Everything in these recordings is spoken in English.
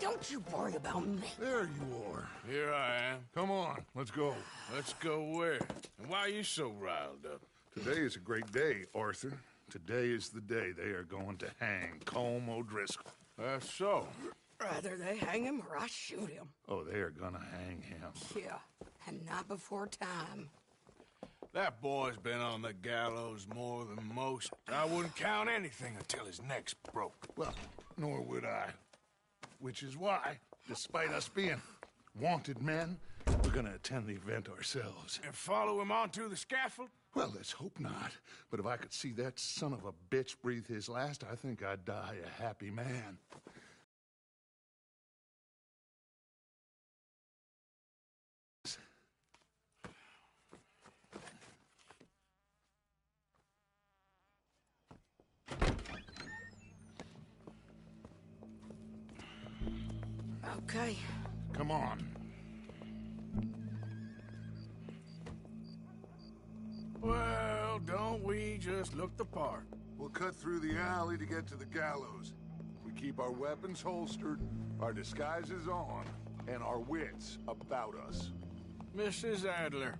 don't you worry about me. There you are. Here I am. Come on, let's go. Let's go where? And why are you so riled up? Today is a great day, Arthur. Today is the day they are going to hang Colm O'Driscoll. That's so. Rather they hang him or I shoot him. Oh, they are gonna hang him. Yeah, and not before time. That boy's been on the gallows more than most. I wouldn't count anything until his neck's broke. Well, nor would I. Which is why, despite us being wanted men, we're gonna attend the event ourselves. And follow him onto the scaffold? Well, let's hope not. But if I could see that son of a bitch breathe his last, I think I'd die a happy man. Okay. Come on. Well, don't we just look the part? We'll cut through the alley to get to the gallows. We keep our weapons holstered, our disguises on, and our wits about us. Mrs. Adler,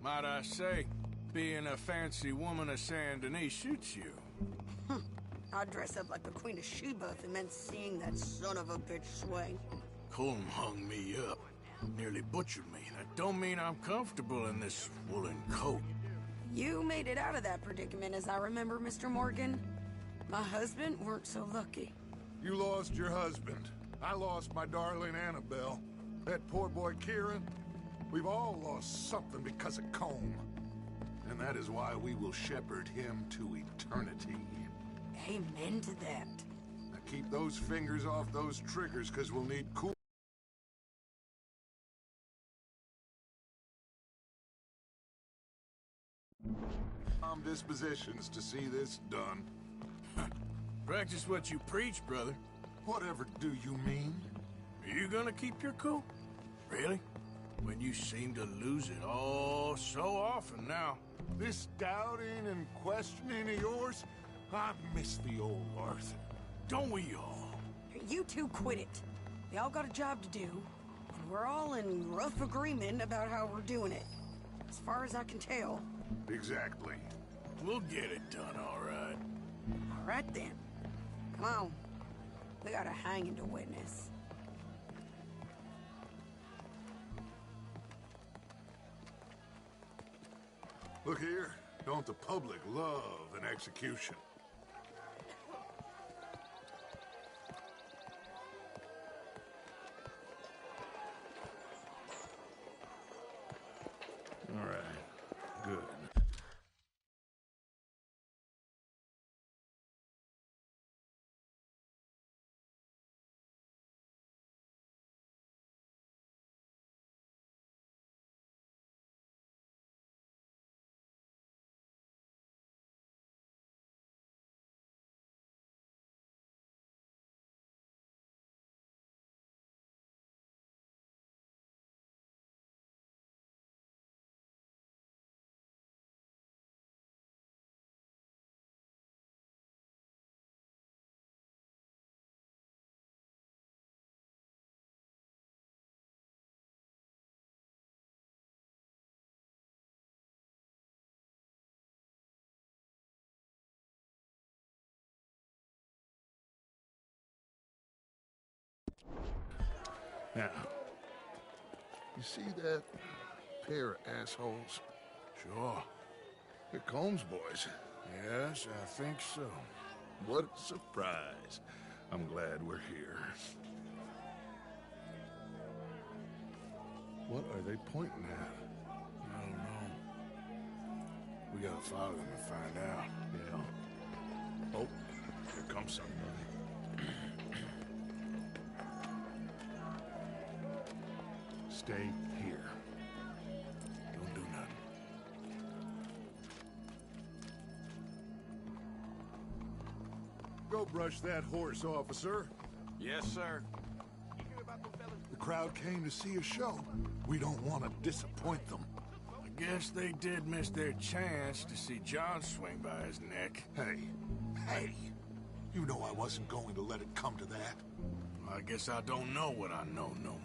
might I say, being a fancy woman of Saint Denis shoots you. I'd dress up like the Queen of Sheba if it meant seeing that son of a bitch swing. Colm hung me up. Nearly butchered me. That don't mean I'm comfortable in this woolen coat. You made it out of that predicament, as I remember, Mr. Morgan. My husband weren't so lucky. You lost your husband. I lost my darling Annabelle. That poor boy Kieran. We've all lost something because of Colm. And that is why we will shepherd him to eternity. Amen to that. Now keep those fingers off those triggers, because we'll need cool dispositions to see this done. Practice what you preach, brother. Whatever do you mean? Are you gonna keep your cool? Really? When you seem to lose it all so often now. This doubting and questioning of yours, I miss the old Arthur. Don't we all? You two quit it. We all got a job to do, and we're all in rough agreement about how we're doing it. As far as I can tell. Exactly. We'll get it done, all right. All right, then. Come on. We gotta hang him to witness. Look here. Don't the public love an execution? All right. Good. Now, you see that pair of assholes? Sure. They're Colm's boys. Yes, I think so. What a surprise. I'm glad we're here. What are they pointing at? I don't know. We gotta follow them and find out. Yeah. Oh, here comes somebody. Stay here. Don't do nothing. Go brush that horse, officer. Yes, sir. The crowd came to see a show. We don't want to disappoint them. I guess they did miss their chance to see John swing by his neck. Hey, you know I wasn't going to let it come to that. I guess I don't know what I know no more.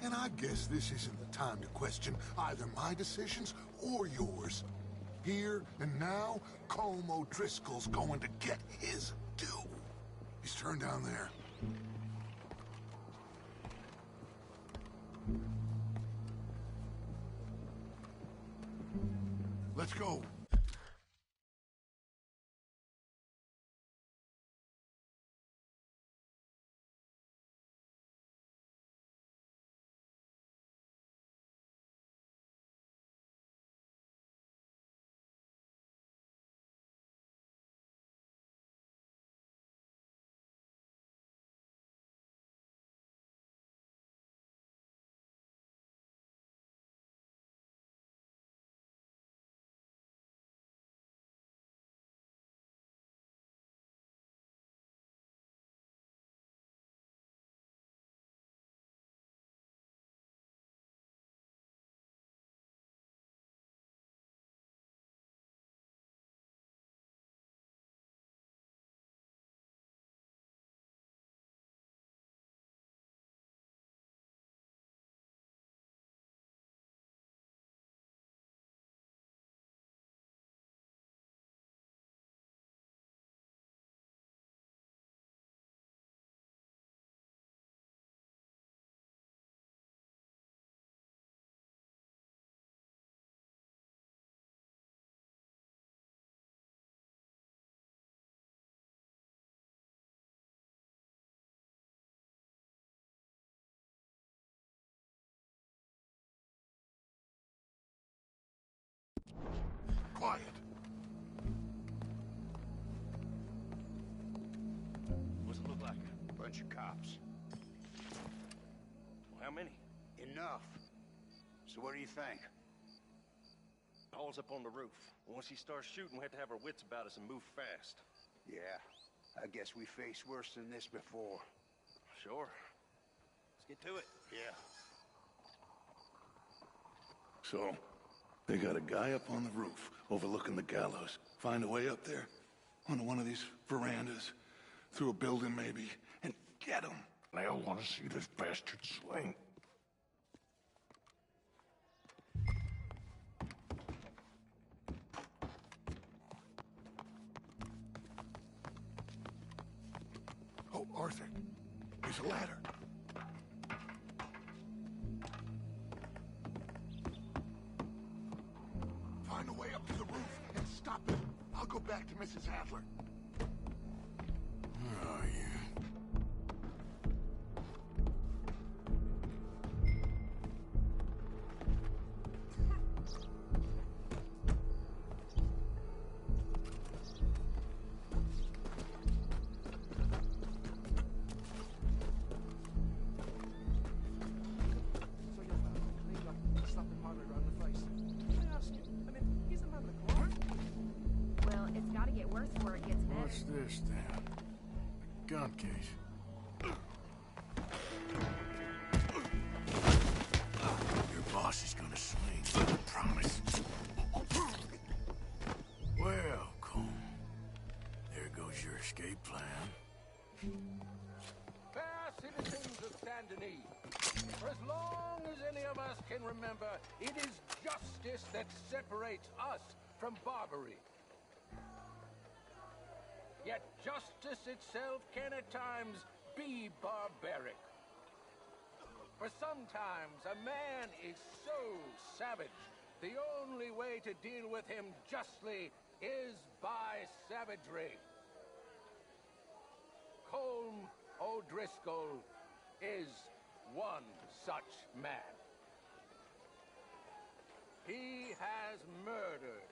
And I guess this isn't the time to question either my decisions or yours. Here and now, Colm O'Driscoll's going to get his due. He's turned down there. Let's go. Quiet. What's it look like? Bunch of cops. How many? Enough. So what do you think? Paul's up on the roof. Once he starts shooting, we have to have our wits about us and move fast. Yeah, I guess we faced worse than this before. Sure. Let's get to it. Yeah. So, they got a guy up on the roof, overlooking the gallows. Find a way up there, onto one of these verandas, through a building maybe, and get him. They'll want to see this bastard swing. Oh, Arthur, there's a ladder. Find a way up to the roof and stop it. I'll go back to Mrs. Adler. Oh, yeah. Well, it's gotta get worse before it gets better. What's this, then? A gun case. Your boss is gonna swing, I promise. Well, Colm, there goes your escape plan. Fair citizens of Saint Denis, for as long as any of us can remember, it is justice that separates us from Barbary. Yet justice itself can at times be barbaric. For sometimes a man is so savage, the only way to deal with him justly is by savagery. Colm O'Driscoll is one such man. He has murdered,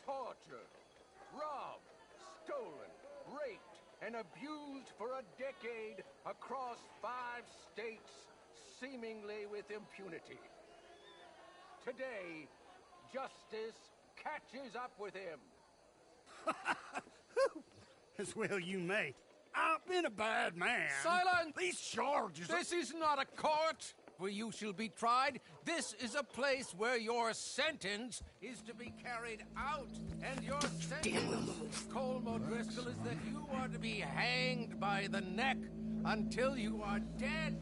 tortured, robbed, stolen, raped, and abused for a decade across 5 states, seemingly with impunity. Today, justice catches up with him. As well you may. I've been a bad man. Silence! These charges... This is not a court where you shall be tried. This is a place where your sentence is to be carried out. And your sentence, Colm O'Driscoll, is that you are to be hanged by the neck until you are dead.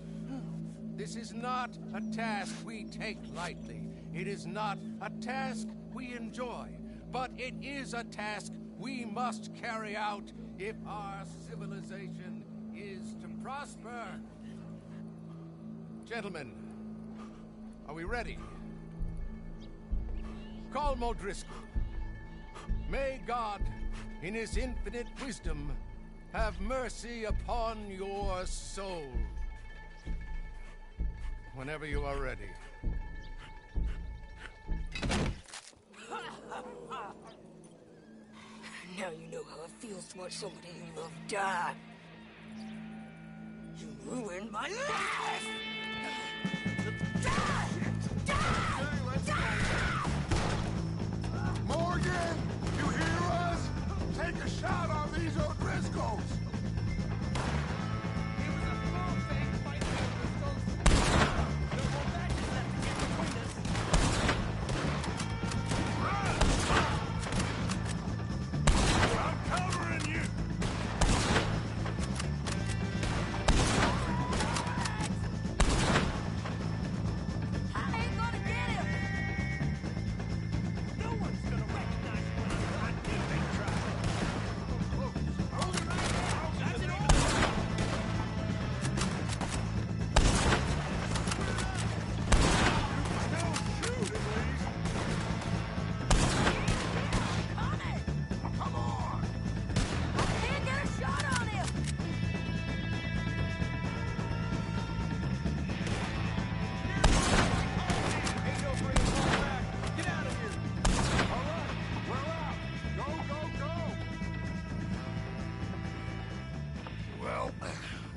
This is not a task we take lightly. It is not a task we enjoy. But it is a task we must carry out if our civilization is to prosper. Gentlemen, are we ready? Call O'Driscoll. May God, in his infinite wisdom, have mercy upon your soul. Whenever you are ready. Now you know how it feels to watch somebody you love die. You ruined my life! Die! Die! Die! Morgan, you hear us? Take a shot on these O'Driscolls!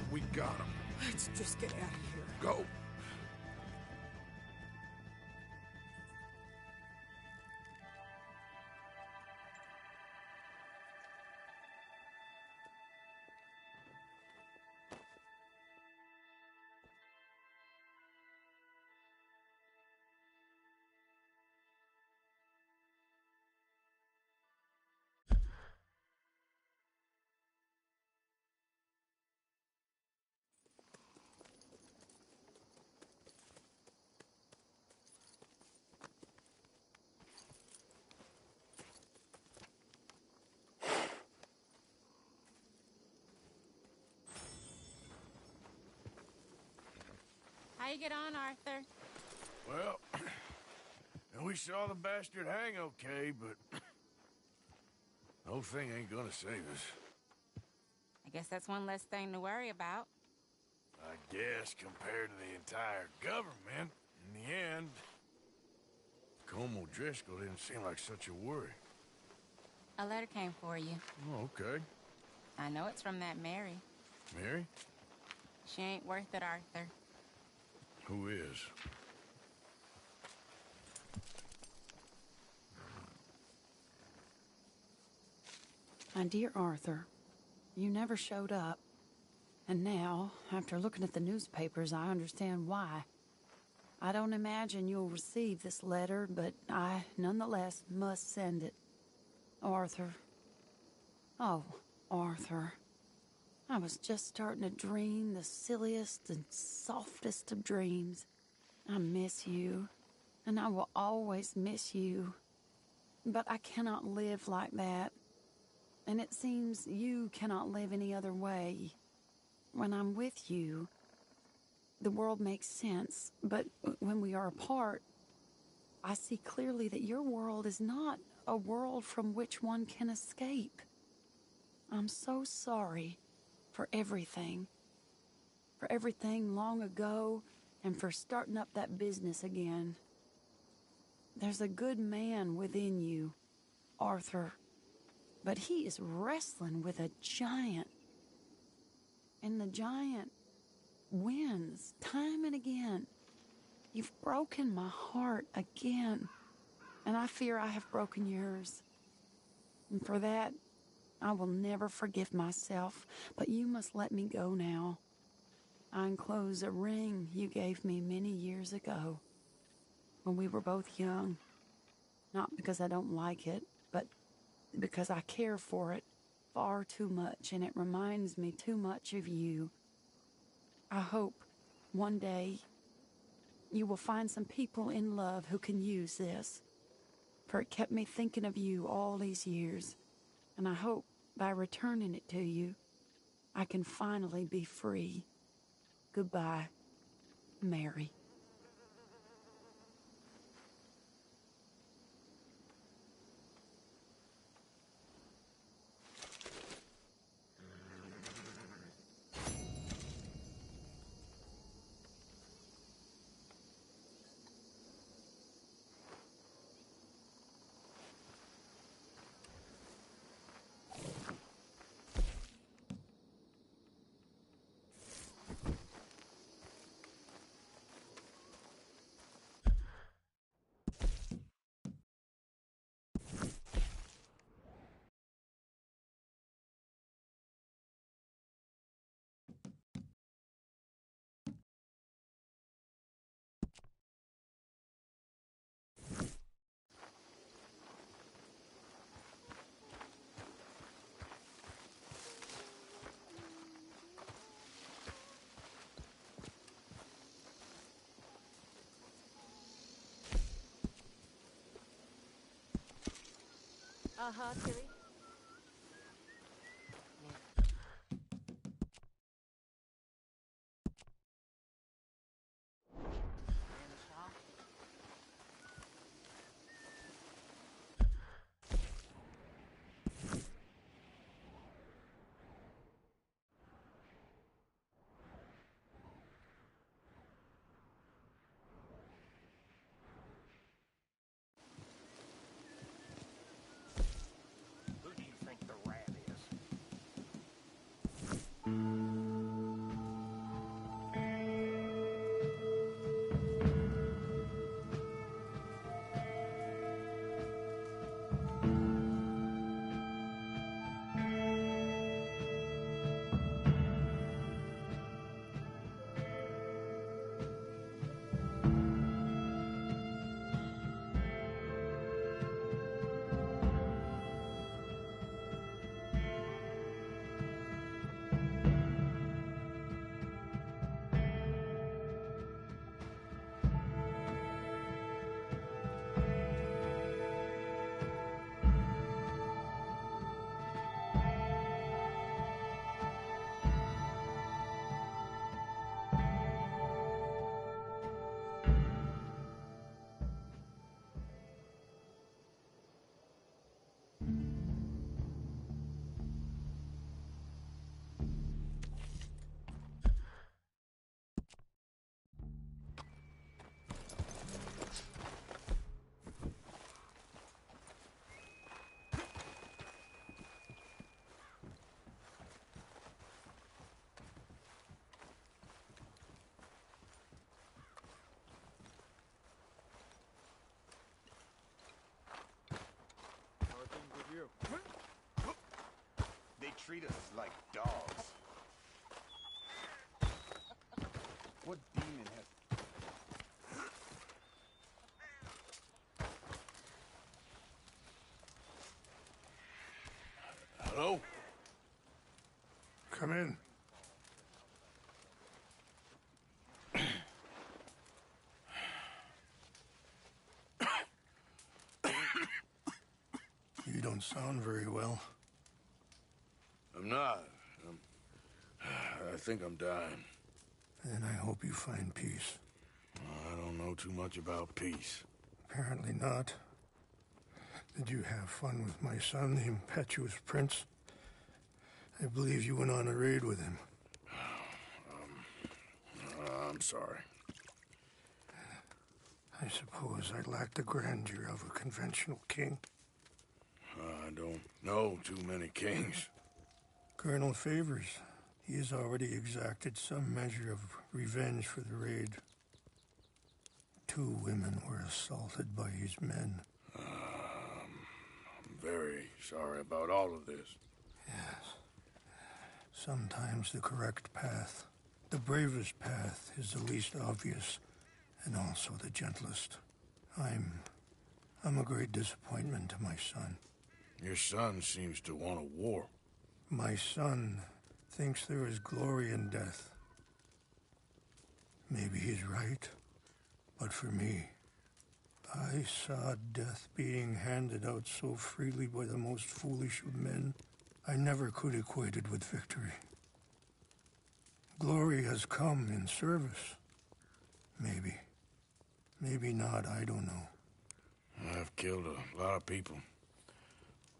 We got him. Let's just get out of here. Go. How you get on, Arthur? Well, we saw the bastard hang okay, but the whole thing ain't gonna save us. I guess that's one less thing to worry about. I guess compared to the entire government, in the end, Como Driscoll didn't seem like such a worry. A letter came for you. Oh, okay. I know it's from that Mary. Mary? She ain't worth it, Arthur. Who is? My dear Arthur, you never showed up. And now, after looking at the newspapers, I understand why. I don't imagine you'll receive this letter, but I, nonetheless, must send it. Arthur. Oh, Arthur. I was just starting to dream the silliest and softest of dreams. I miss you, and I will always miss you. But I cannot live like that. And it seems you cannot live any other way. When I'm with you, the world makes sense. But when we are apart, I see clearly that your world is not a world from which one can escape. I'm so sorry for everything. For everything long ago, and for starting up that business again. There's a good man within you, Arthur. But he is wrestling with a giant. And the giant wins time and again. You've broken my heart again. And I fear I have broken yours. And for that, I will never forgive myself. But you must let me go now. I enclose a ring you gave me many years ago, when we were both young. Not because I don't like it, but because I care for it far too much, and it reminds me too much of you. I hope one day you will find some people in love who can use this, for it kept me thinking of you all these years, and I hope by returning it to you, I can finally be free. Goodbye, Mary. Tilly. Who do you think the rat is? They treat us like dogs. What demon has... Hello? Come in. You don't sound very well. I'm not. I think I'm dying. Then I hope you find peace. I don't know too much about peace. Apparently not. Did you have fun with my son, the impetuous prince? I believe you went on a raid with him. I'm sorry. I suppose I lack the grandeur of a conventional king. I don't know too many kings. Colonel Favors, he has already exacted some measure of revenge for the raid. 2 women were assaulted by his men. I'm very sorry about all of this. Yes. Sometimes the correct path, the bravest path, is the least obvious and also the gentlest. I'm a great disappointment to my son. Your son seems to want a war. My son thinks there is glory in death. Maybe he's right, but for me, I saw death being handed out so freely by the most foolish of men, I never could equate it with victory. Glory has come in service. Maybe. Maybe not, I don't know. I've killed a lot of people.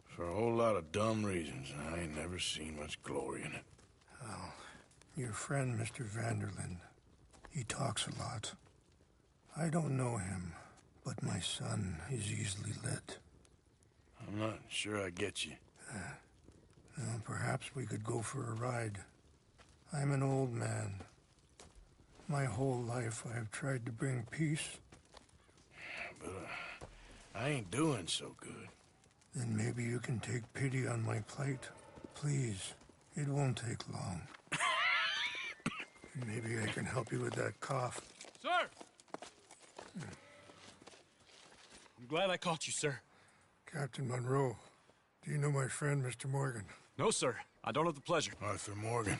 For a whole lot of dumb reasons, and I ain't never seen much glory in it. Well, your friend, Mr. Vanderlyn, he talks a lot. I don't know him, but my son is easily led. I'm not sure I get you. Well, perhaps we could go for a ride. I'm an old man. My whole life I have tried to bring peace. But I ain't doing so good. Then maybe you can take pity on my plight. Please, it won't take long. And maybe I can help you with that cough. Sir! I'm glad I caught you, sir. Captain Monroe, do you know my friend, Mr. Morgan? No, sir. I don't have the pleasure. Arthur Morgan.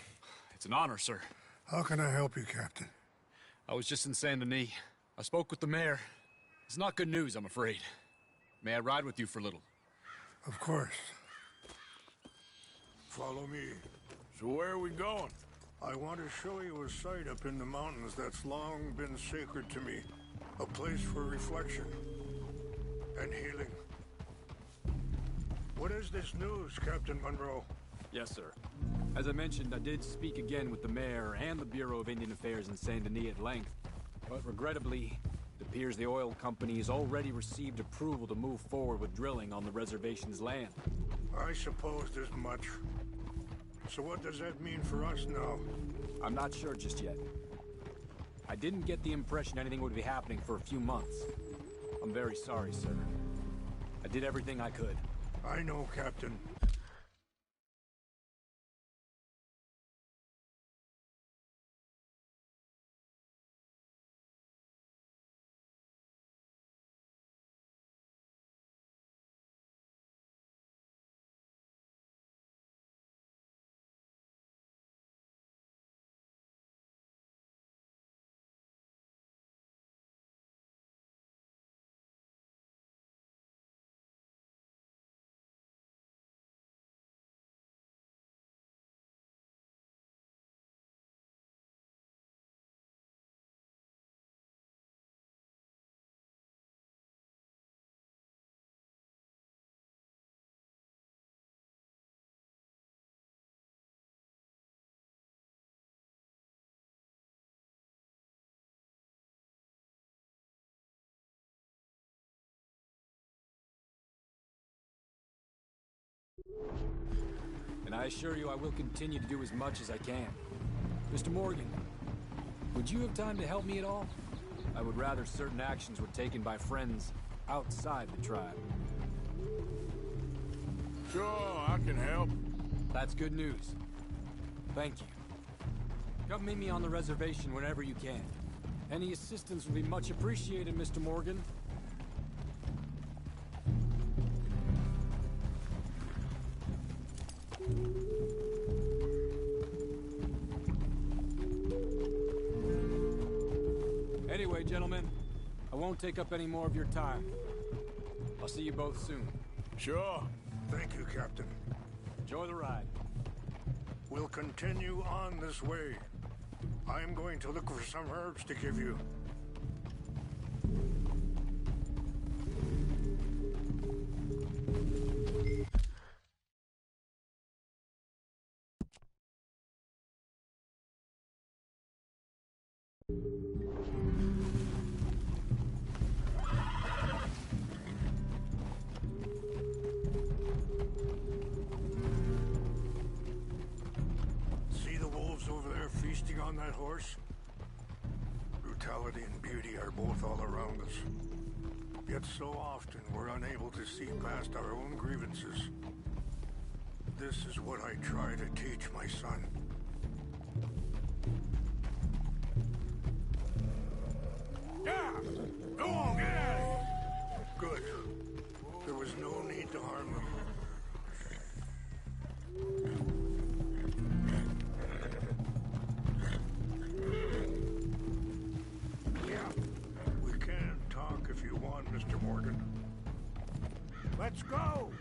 It's an honor, sir. How can I help you, Captain? I was just in Saint Denis. I spoke with the mayor. It's not good news, I'm afraid. May I ride with you for a little? Of course. Follow me. So where are we going? I want to show you a site up in the mountains that's long been sacred to me. A place for reflection and healing. What is this news, Captain Monroe? Yes, sir. As I mentioned, I did speak again with the mayor and the Bureau of Indian Affairs in Saint Denis at length. But regrettably, it appears the oil company has already received approval to move forward with drilling on the reservation's land. I supposed as much. So what does that mean for us now? I'm not sure just yet. I didn't get the impression anything would be happening for a few months. I'm very sorry, sir. I did everything I could. I know, Captain. And I assure you I will continue to do as much as I can. Mr. Morgan, would you have time to help me at all? I would rather certain actions were taken by friends outside the tribe. Sure, I can help. That's good news. Thank you. Come meet me on the reservation whenever you can. Any assistance would be much appreciated, Mr. Morgan. Anyway, gentlemen, I won't take up any more of your time. I'll see you both soon. Sure. Thank you, Captain. Enjoy the ride. We'll continue on this way. I'm going to look for some herbs to give you. See the wolves over there feasting on that horse? Brutality and beauty are both all around us. Yet so often we're unable to see past our own grievances. This is what I try to teach my son. Yeah! Go on, get out of here! Good. There was no need to harm them. Mr. Morgan. Let's go!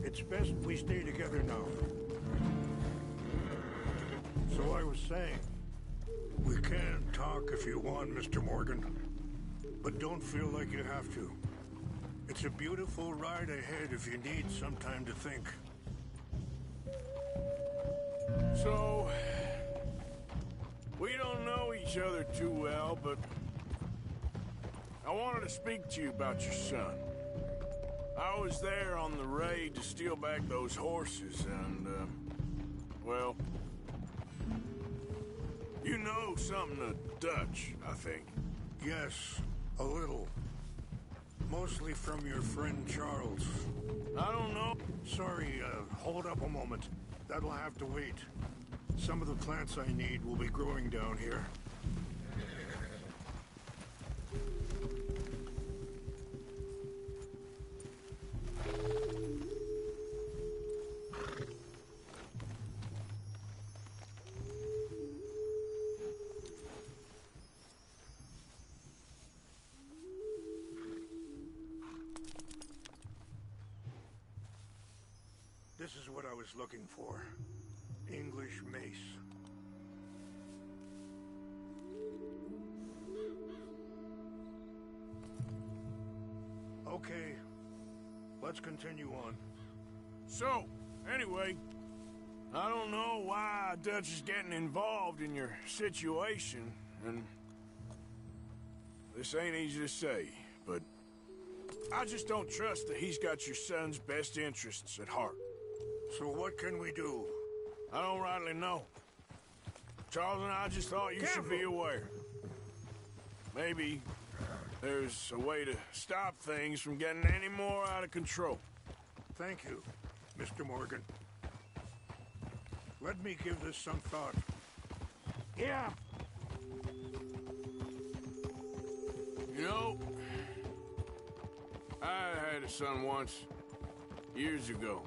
It's best we stay together now. So I was saying, we can talk if you want, Mr. Morgan. But don't feel like you have to. It's a beautiful ride ahead if you need some time to think. So, we don't know each other too well, but I wanted to speak to you about your son. I was there on the raid to steal back those horses, and, well, you know something of Dutch, I think. Yes, a little. Mostly from your friend Charles. I don't know. Sorry, hold up a moment. That'll have to wait. Some of the plants I need will be growing down here. This is what I was looking for. English mace. Okay, let's continue on. So, anyway, I don't know why Dutch is getting involved in your situation, and this ain't easy to say, but I just don't trust that he's got your son's best interests at heart. So what can we do? I don't rightly know. Charles and I just thought you should be aware. Maybe there's a way to stop things from getting any more out of control. Thank you, Mr. Morgan. Let me give this some thought. Yeah. You know, I had a son once, years ago.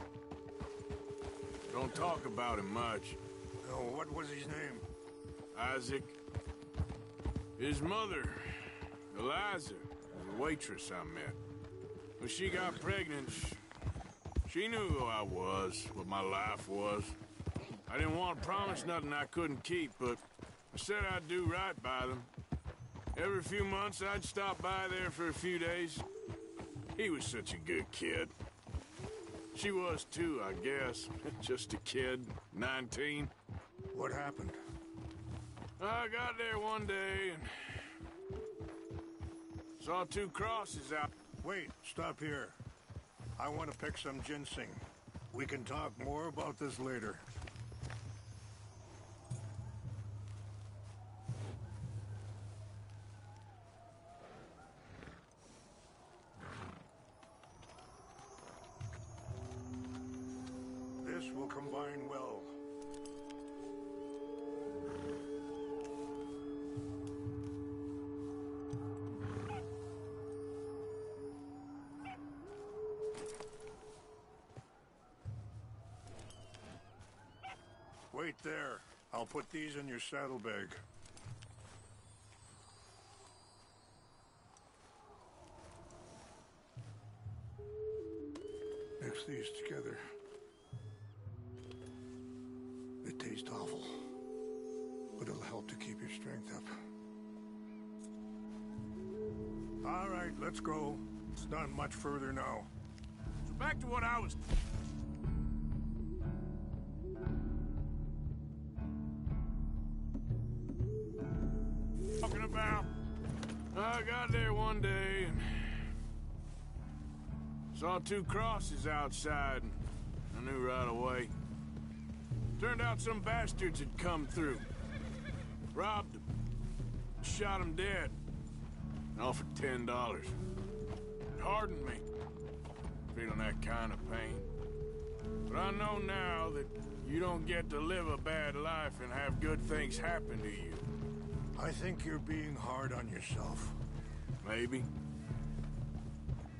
Don't talk about him much. Oh, what was his name? Isaac. His mother, Eliza, was a waitress I met. When she got pregnant, she knew who I was, what my life was. I didn't want to promise nothing I couldn't keep, but I said I'd do right by them. Every few months, I'd stop by there for a few days. He was such a good kid. She was too, I guess. Just a kid, 19. What happened? I got there one day and saw 2 crosses out. Wait, stop here. I want to pick some ginseng. We can talk more about this later. This will combine well. Wait there. I'll put these in your saddlebag. Mix these together. They taste awful, but it'll help to keep your strength up. All right, let's go. It's not much further now. So back to what I was... talking about. I got there one day and saw 2 crosses outside, and I knew right away. Turned out some bastards had come through. Robbed them. Shot them dead. And offered $10. It hardened me. Feeling that kind of pain. But I know now that you don't get to live a bad life and have good things happen to you. I think you're being hard on yourself. Maybe.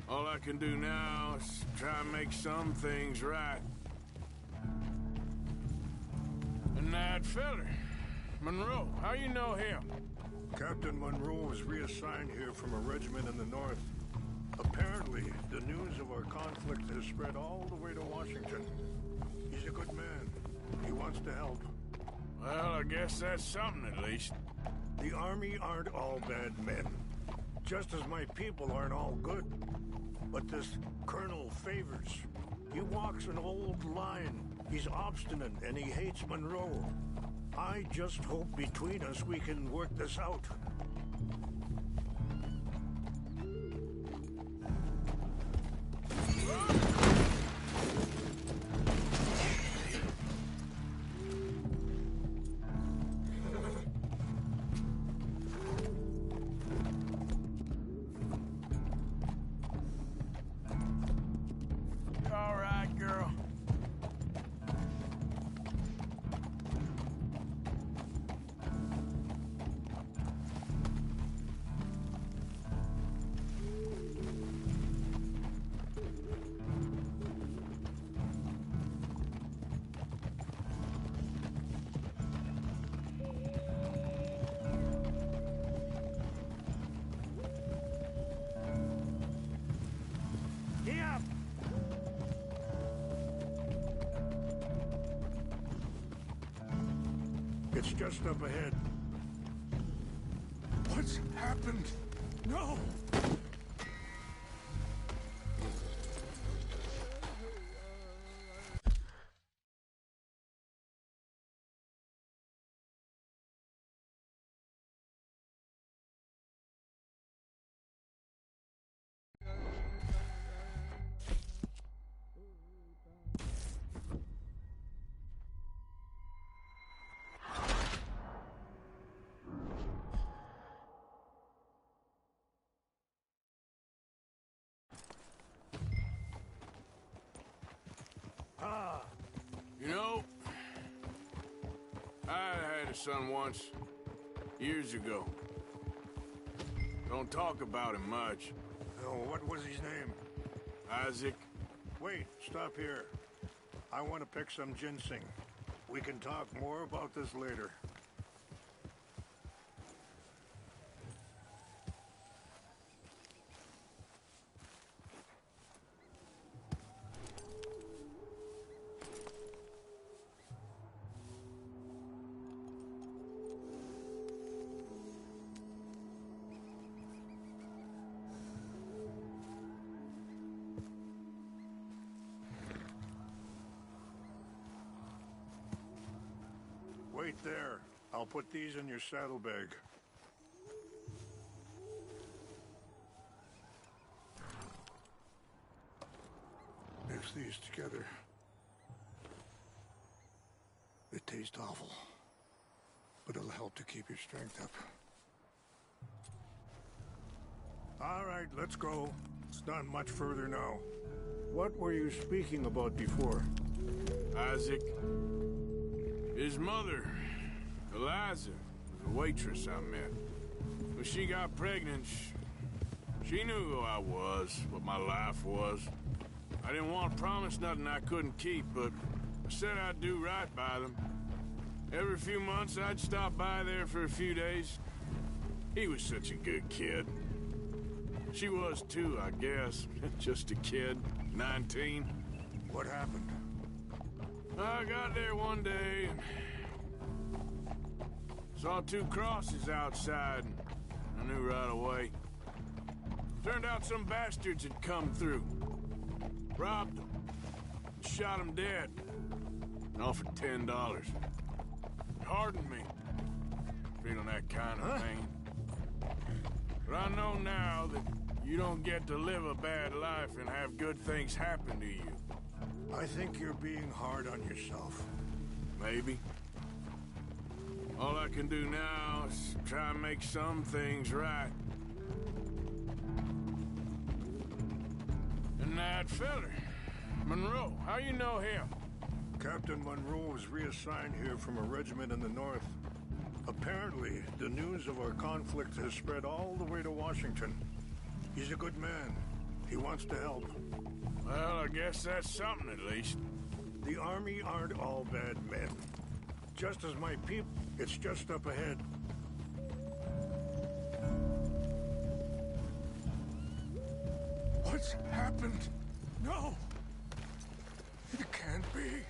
All I can do now is try and make some things right. And that feller, Monroe, how you know him? Captain Monroe was reassigned here from a regiment in the north. Apparently, the news of our conflict has spread all the way to Washington. He's a good man. He wants to help. Well, I guess that's something at least. The Army aren't all bad men. Just as my people aren't all good. But this Colonel Favors, he walks an old line. He's obstinate and he hates Monroe. I just hope between us we can work this out. All right, girl. It's just up ahead. What's happened? No! You know, I had a son once, years ago. Don't talk about him much. Oh, what was his name? Isaac. Wait, stop here. I want to pick some ginseng. We can talk more about this later. Wait there. I'll put these in your saddlebag. Mix these together. They taste awful, but it'll help to keep your strength up. All right, let's go. It's not much further now. What were you speaking about before? Isaac. His mother, Eliza, was a waitress I met. When she got pregnant, she knew who I was, what my life was. I didn't want to promise nothing I couldn't keep, but I said I'd do right by them. Every few months, I'd stop by there for a few days. He was such a good kid. She was too, I guess. Just a kid, 19. What happened? I got there one day and saw two crosses outside, and I knew right away. Turned out some bastards had come through, robbed them, shot them dead, and offered $10. It hardened me, feeling that kind of thing. But I know now that you don't get to live a bad life and have good things happen to you. I think you're being hard on yourself. Maybe. All I can do now is try and make some things right. And that feller, Monroe, how you know him? Captain Monroe was reassigned here from a regiment in the north. Apparently, the news of our conflict has spread all the way to Washington. He's a good man. He wants to help. Well, I guess that's something at least. The Army aren't all bad men. Just as my people... It's just up ahead. What's happened? No! It can't be.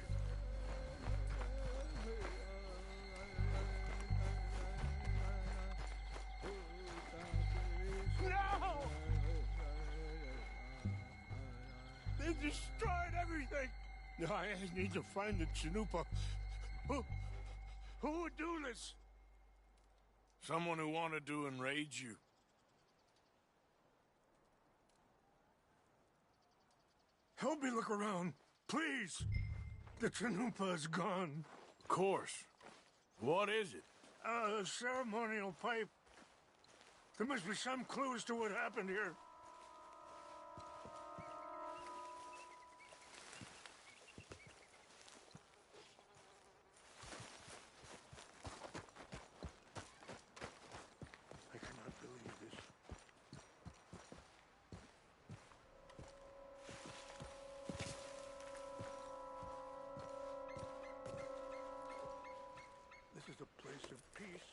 No! They destroyed everything! I need to find the Chanupa. Who would do this? Someone who wanted to enrage you. Help me look around, please. The Chanupa is gone. Of course. What is it? A ceremonial pipe. There must be some clues to what happened here. I cannot believe this. This is a place of peace.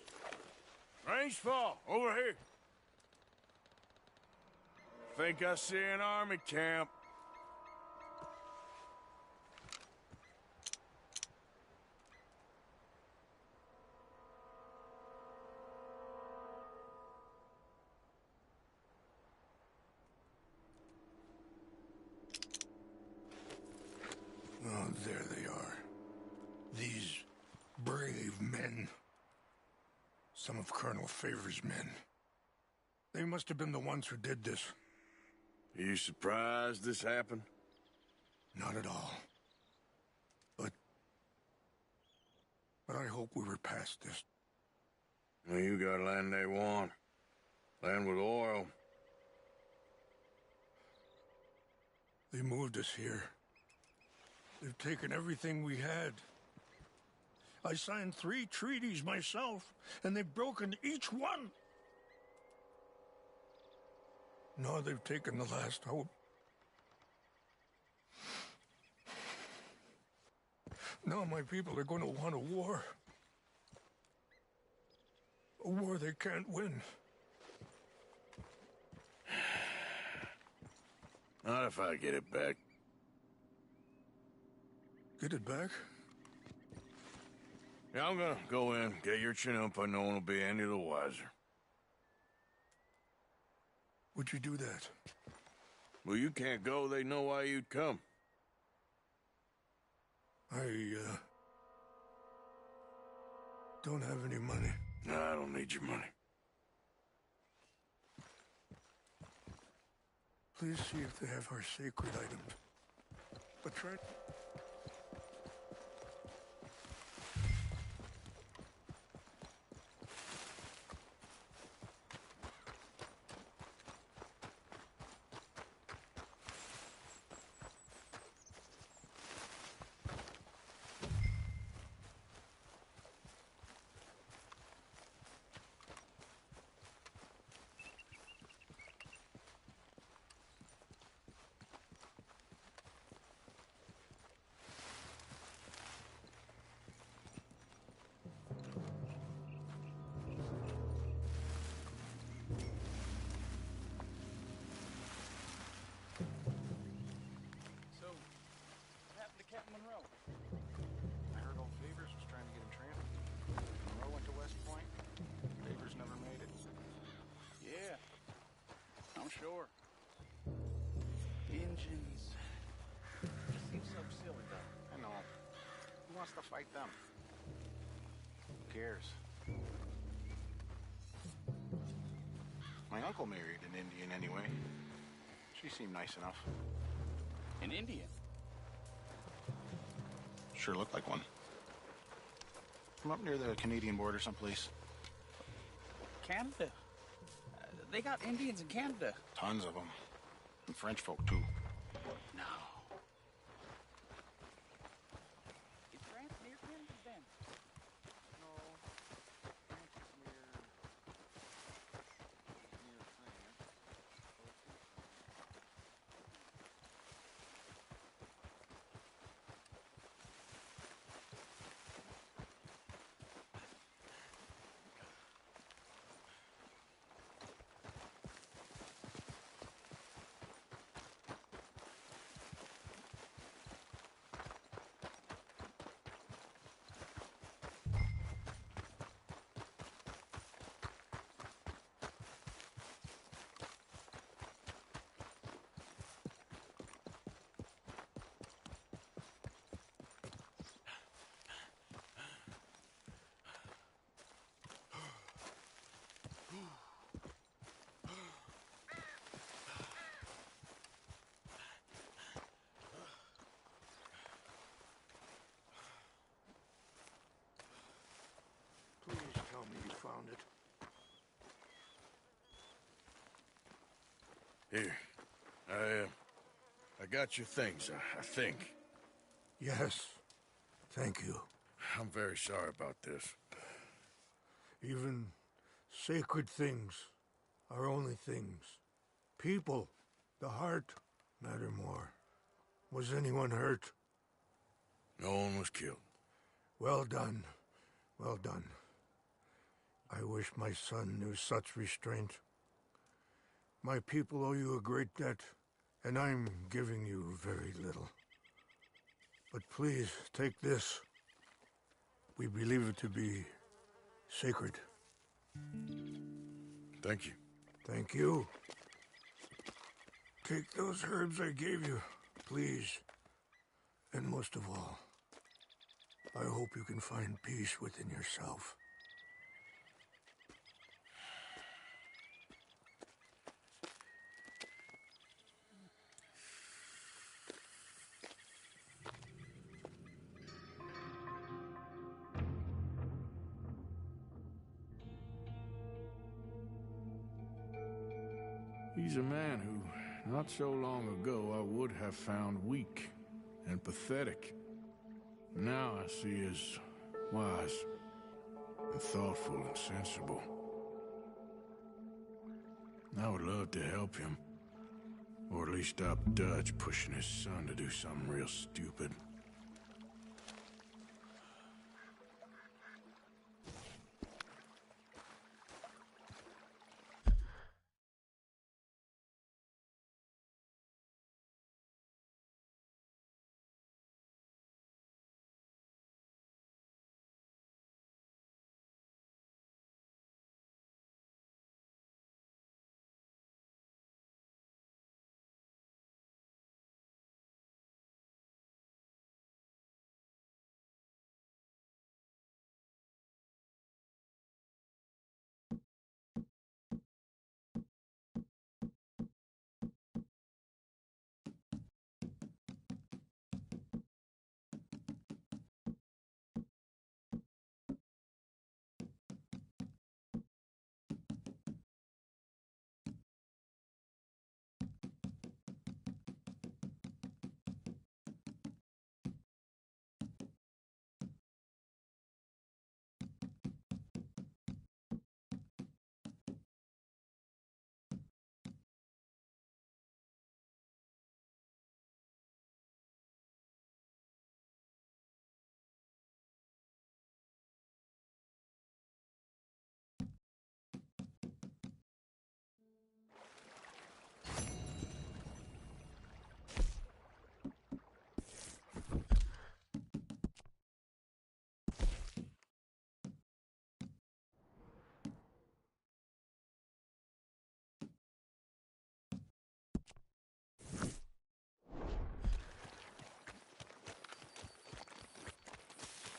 Rangefall, over here. Think I see an army camp. Oh, there they are. These brave men. Some of Colonel Favor's men. They must have been the ones who did this. Are you surprised this happened? Not at all. But I hope we were past this. Well, you got land they want. Land with oil. They moved us here. They've taken everything we had. I signed 3 treaties myself, and they've broken each one. Now they've taken the last hope. Now my people are going to want a war. A war they can't win. Not if I get it back. Get it back? Yeah, I'm gonna go in, get your Chanupa, no one will be any the wiser. Would you do that? Well, you can't go, they know why you'd come. I don't have any money. No, I don't need your money. Please see if they have our sacred items. But try... I heard old Favors was trying to get him trampled. Monroe went to West Point. Favors never made it. Yeah, I'm sure. Engines. Just seems so silly, though. I know. Who wants to fight them? Who cares? My uncle married an Indian anyway. She seemed nice enough. An Indian? Sure looked like one. From up near the Canadian border someplace. Canada? They got Indians in Canada. Tons of them. And French folk, too. No. Is France near Canada, then? No. France is near France. Here. I got your things, I think. Yes. Thank you. I'm very sorry about this. Even sacred things are only things. People, the heart, matter more. Was anyone hurt? No one was killed. Well done. Well done. I wish my son knew such restraint. My people owe you a great debt, and I'm giving you very little. But please, take this. We believe it to be sacred. Thank you. Thank you. Take those herbs I gave you, please. And most of all, I hope you can find peace within yourself. He's a man who, not so long ago, I would have found weak and pathetic. Now I see as wise and thoughtful and sensible. I would love to help him, or at least stop Dutch pushing his son to do something real stupid.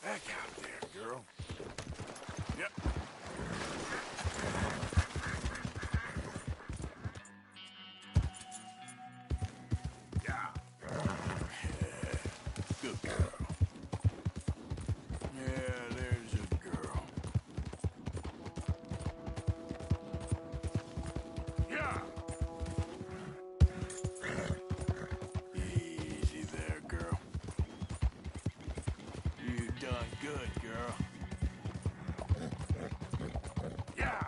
Back out there, girl. Yep. Yeah. Good girl. Yeah, there's a girl. Yeah. Easy there, girl. You done good, girl. Yeah.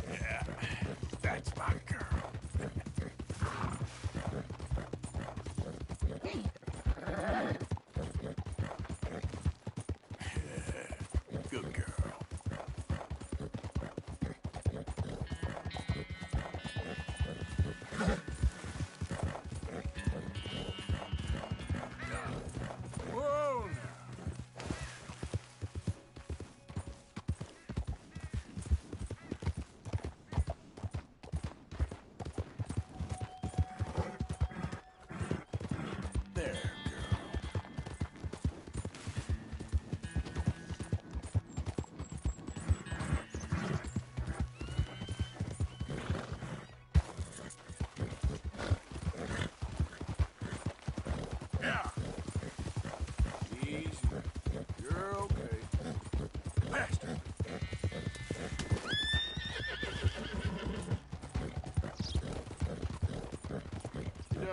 Yeah, that's my girl. Good girl.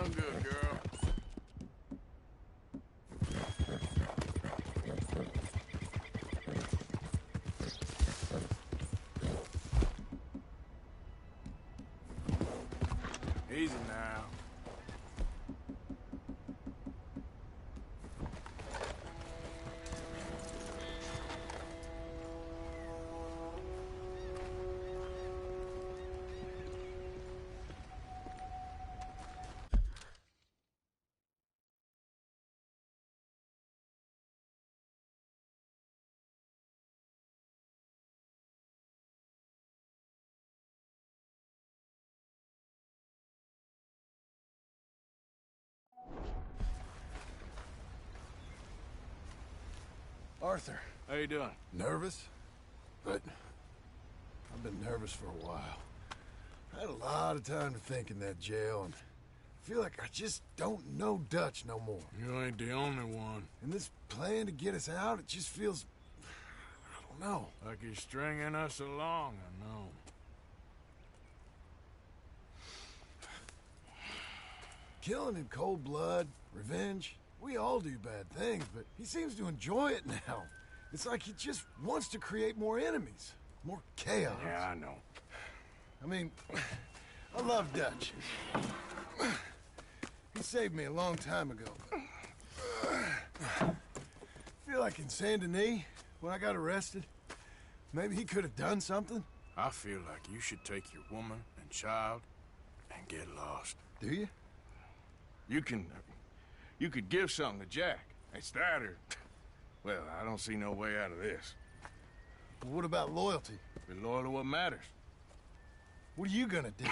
Done good, girl. Easy now. Arthur. How you doing? Nervous? But I've been nervous for a while. I had a lot of time to think in that jail, and I feel like I just don't know Dutch no more. You ain't the only one. And this plan to get us out, it just feels... I don't know. Like he's stringing us along, I know. Killing in cold blood, revenge, we all do bad things, but he seems to enjoy it now. It's like he just wants to create more enemies, more chaos. Yeah, I know. I mean, I love Dutch. He saved me a long time ago. I feel like in Saint Denis, when I got arrested, maybe he could have done something. I feel like you should take your woman and child and get lost. Do you? You could give something to Jack. It's that or... Well, I don't see no way out of this. Well, what about loyalty? Be loyal to what matters. What are you gonna do?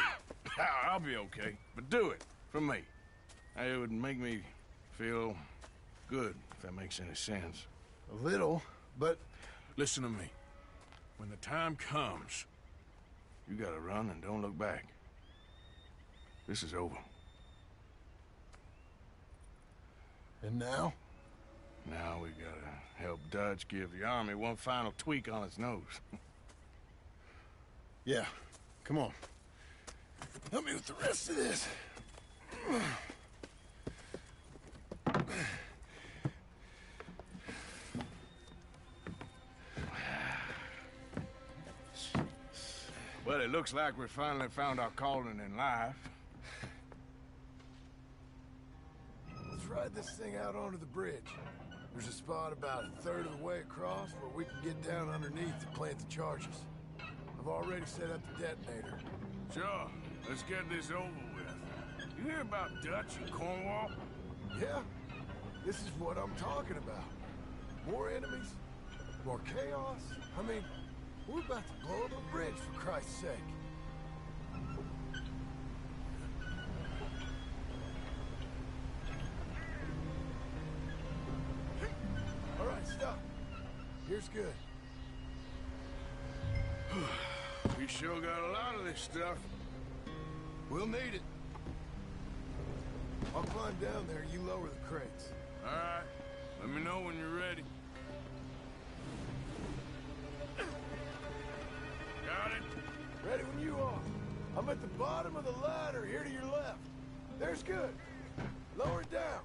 I'll be okay, but do it for me. It would make me feel good, if that makes any sense. A little, but... Listen to me. When the time comes, you gotta run and don't look back. This is over. And now? Now we gotta help Dutch give the army one final tweak on its nose. Yeah, come on. Help me with the rest of this. Well, it looks like we finally found our calling in life. Let's ride this thing out onto the bridge. There's a spot about a third of the way across where we can get down underneath to plant the charges. I've already set up the detonator. Sure. Let's get this over with. You hear about Dutch and Cornwall? Yeah. This is what I'm talking about. More enemies, more chaos. I mean, we're about to blow up a bridge, for Christ's sake. All right, stop. Here's good. We sure got a lot of this stuff. We'll need it. I'll climb down there, you lower the crates. All right. Let me know when you're ready. Got it? Ready when you are. I'm at the bottom of the ladder, here to your left. There's good. Lower it down.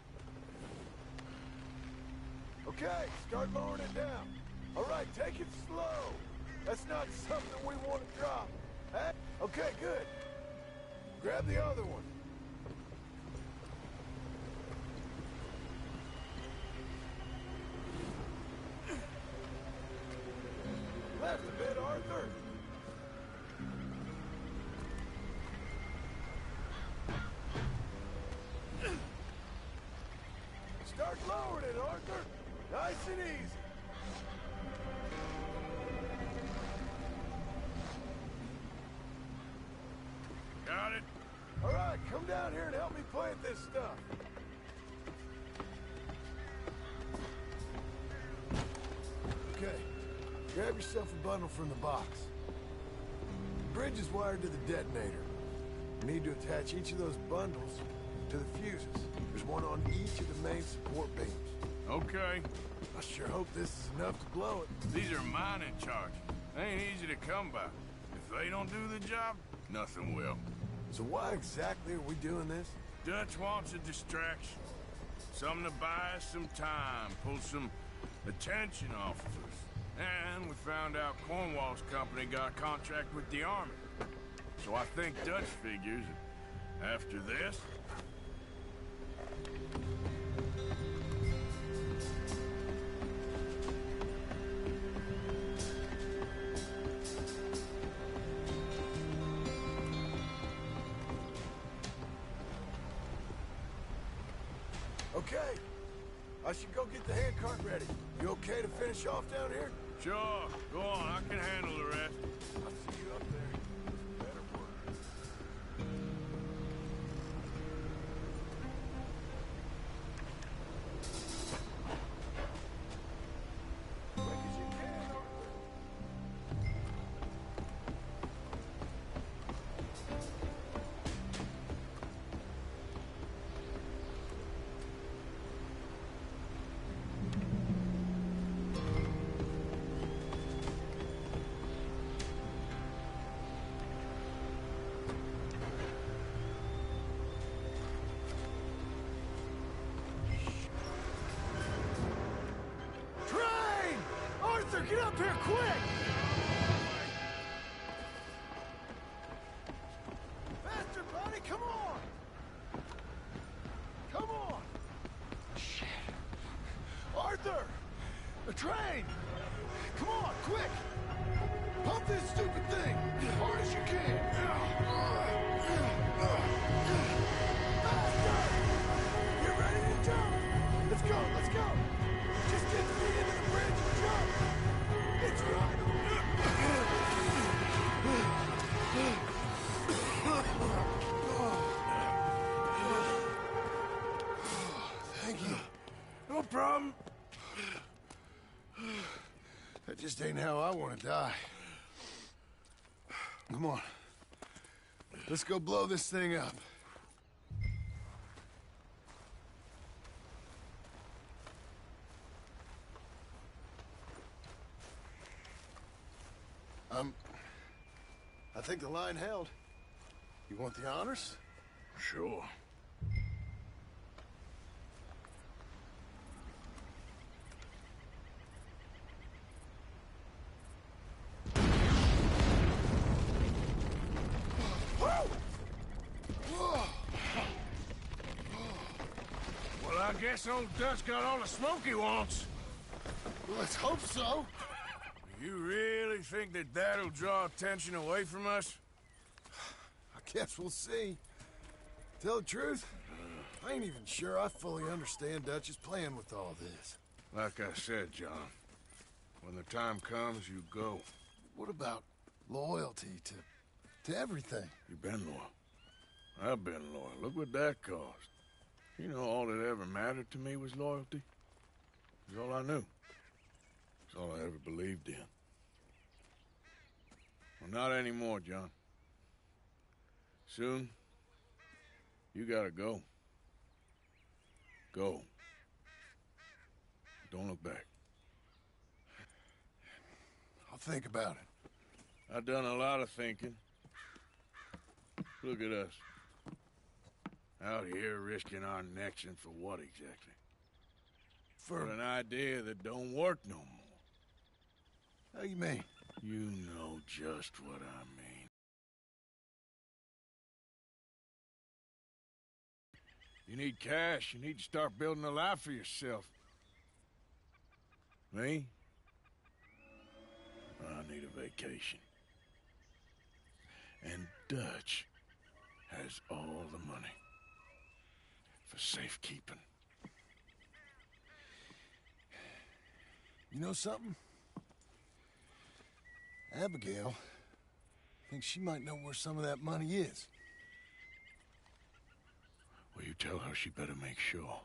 Okay, start lowering it down. All right, take it slow. That's not something we want to drop. Hey? Okay, good. Grab the other one. Left a bit, Arthur. Start lowering it, Arthur. Nice and easy. Got it? All right, come down here and help me plant this stuff. Okay, grab yourself a bundle from the box. The bridge is wired to the detonator. You need to attach each of those bundles to the fuses. There's one on each of the main support beams. Okay. I sure hope this is enough to blow it. These are mining charges. They ain't easy to come by. If they don't do the job, nothing will. So why exactly are we doing this? Dutch wants a distraction. Something to buy us some time, pull some attention off of us. And we found out Cornwall's company got a contract with the army. So I think Dutch figures, after this... Okay. I should go get the handcart ready. You okay to finish off down here? Sure. Go on. I can handle the rest. I'll see you up there. Better work. Quick as you can, Arthur. Train! Arthur, get up here quick! Faster, buddy, come on! Come on! Shit. Arthur! The train! Come on, quick! Pump this stupid thing! As hard as you can! Faster! You ready to jump? Let's go, let's go! Just get me into the bridge and jump! It's right Thank you. No problem. That just ain't how I want to die. Come on. Let's go blow this thing up. I think the line held. You want the honors? Sure. Well, I guess old Dutch got all the smoke he wants. Well, let's hope so. You really think that that'll draw attention away from us? I guess we'll see. Tell the truth, I ain't even sure I fully understand Dutch's plan with all this. Like I said, John, when the time comes, you go. What about loyalty to everything? You've been loyal. I've been loyal. Look what that cost. You know, all that ever mattered to me was loyalty. It was all I knew. It's all I ever believed in. Well, not anymore, John. Soon, you gotta go. Go. Don't look back. I'll think about it. I've done a lot of thinking. Look at us. Out here risking our necks, and for what exactly? For an idea that don't work no more. How you mean? You know just what I mean. You need cash. You need to start building a life for yourself. Me? I need a vacation. And Dutch has all the money for safekeeping. You know something? Abigail thinks she might know where some of that money is. Well, you tell her she better make sure.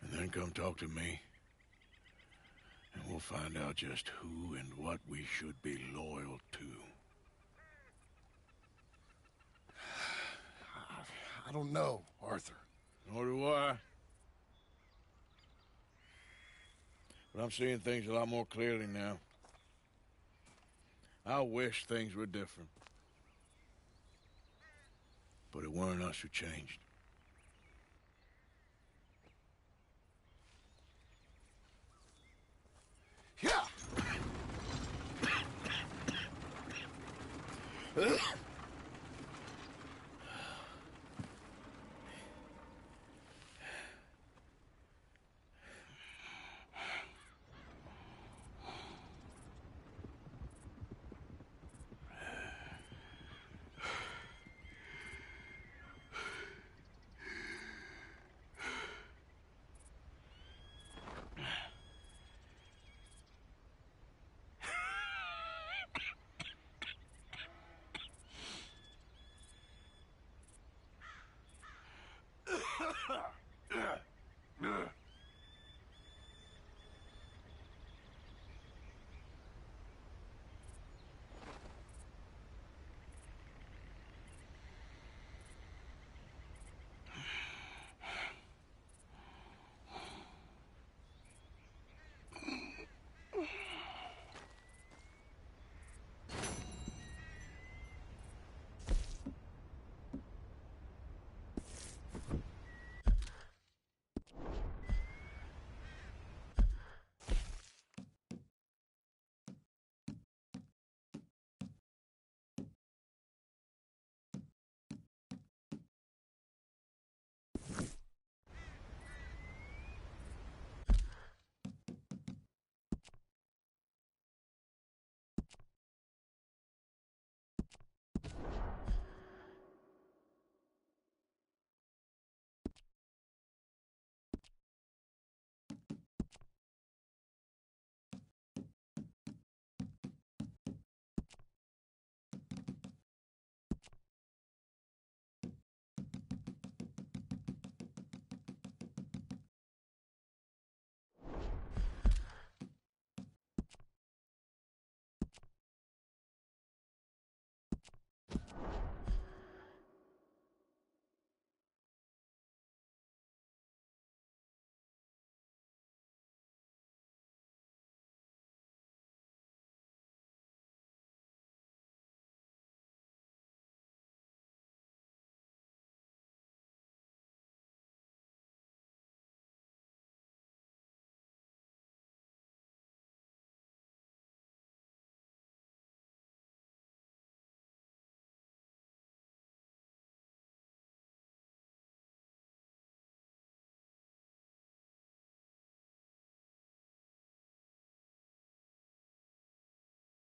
And then come talk to me. And we'll find out just who and what we should be loyal to. I don't know, Arthur. Nor do I. But I'm seeing things a lot more clearly now. I wish things were different. But it weren't us who changed. Yeah!